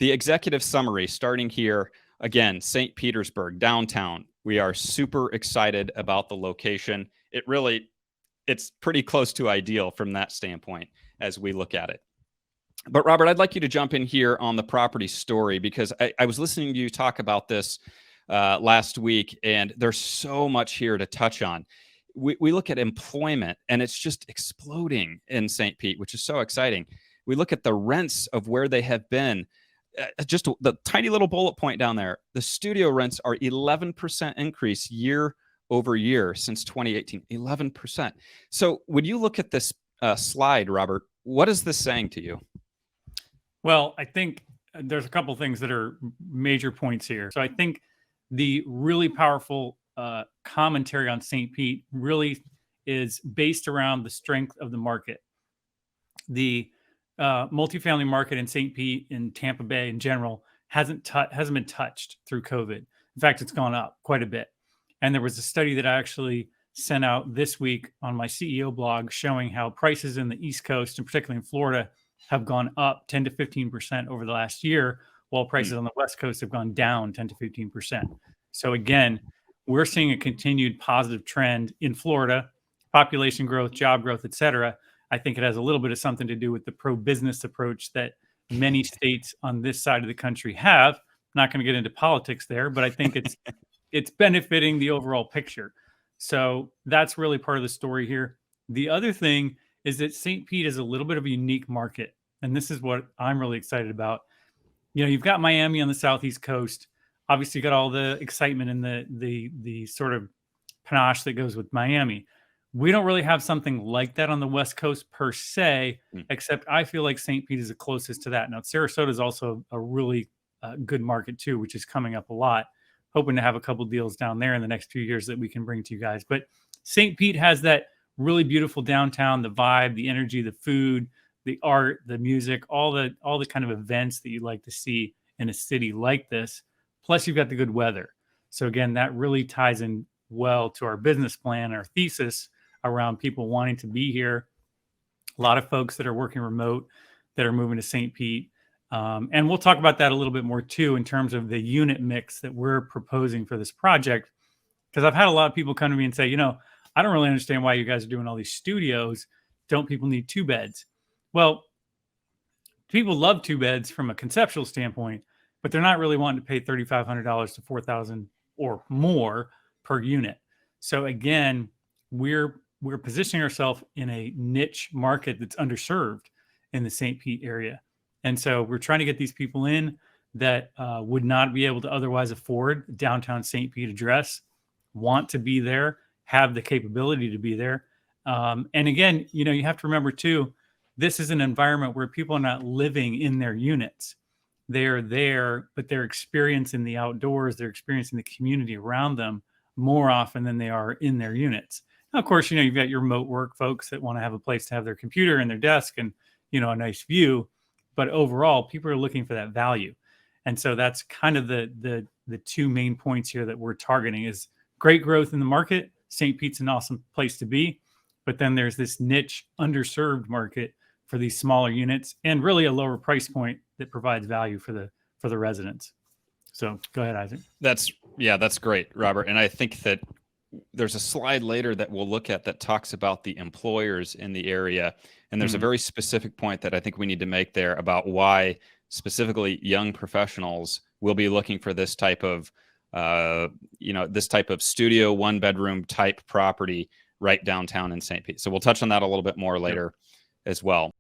The executive summary starting here again, St. Petersburg, downtown. We are super excited about the location. It's pretty close to ideal from that standpoint as we look at it. But Robert, I'd like you to jump in here on the property story because I was listening to you talk about this last week, and there's so much here to touch on. We look at employment, and it's just exploding in St. Pete, which is so exciting. We look at the rents of where they have been. Just the tiny little bullet point down there, the studio rents are 11% increase year over year since 2018, 11%. So when you look at this slide, Robert, what is this saying to you? Well, I think there's a couple things that are major points here. So I think the really powerful commentary on St. Pete really is based around the strength of the market. The multifamily market in St. Pete and Tampa Bay in general hasn't been touched through COVID. In fact, it's gone up quite a bit. And there was a study that I actually sent out this week on my CEO blog showing how prices in the East Coast, and particularly in Florida, have gone up 10 to 15% over the last year, while prices on the West Coast have gone down 10 to 15%. So again, we're seeing a continued positive trend in Florida, population growth, job growth, et cetera. I think it has a little bit of something to do with the pro-business approach that many states on this side of the country have. I'm not going to get into politics there, but I think it's benefiting the overall picture. So that's really part of the story here. The other thing is that St. Pete is a little bit of a unique market, and this is what I'm really excited about. You know, you've got Miami on the southeast coast. Obviously, you got all the excitement and the sort of panache that goes with Miami. We don't really have something like that on the West Coast per se, except I feel like St. Pete is the closest to that. Now, Sarasota is also a really good market too, which is coming up a lot. Hoping to have a couple deals down there in the next few years that we can bring to you guys. But St. Pete has that really beautiful downtown, the vibe, the energy, the food, the art, the music, all the kind of events that you like to see in a city like this. Plus, you've got the good weather. So again, that really ties in well to our business plan, our thesis around people wanting to be here. A lot of folks that are working remote that are moving to St. Pete. And we'll talk about that a little bit more too in terms of the unit mix that we're proposing for this project. Because I've had a lot of people come to me and say, you know, I don't really understand why you guys are doing all these studios. Don't people need 2 beds? Well, people love 2 beds from a conceptual standpoint, but they're not really wanting to pay $3,500 to $4,000 or more per unit. So again, we're positioning ourselves in a niche market that's underserved in the St. Pete area. And so we're trying to get these people in that would not be able to otherwise afford downtown St. Pete address, want to be there, have the capability to be there. And again, you know, you have to remember too, this is an environment where people are not living in their units. They're there, but they're experiencing the outdoors, they're experiencing the community around them more often than they are in their units. Now, of course, you know, you've got your remote work folks that want to have a place to have their computer and their desk and, you know, a nice view. But overall, people are looking for that value. And so that's kind of the 2 main points here that we're targeting is great growth in the market. St. Pete's an awesome place to be. But then there's this niche underserved market for these smaller units and really a lower price point that provides value for the residents. So go ahead, Isaac. That's great, Robert. And I think that there's a slide later that we'll look at that talks about the employers in the area. And there's a very specific point that I think we need to make there about why specifically young professionals will be looking for this type of, this type of studio, 1-bedroom type property right downtown in St. Pete. So we'll touch on that a little bit more later as well.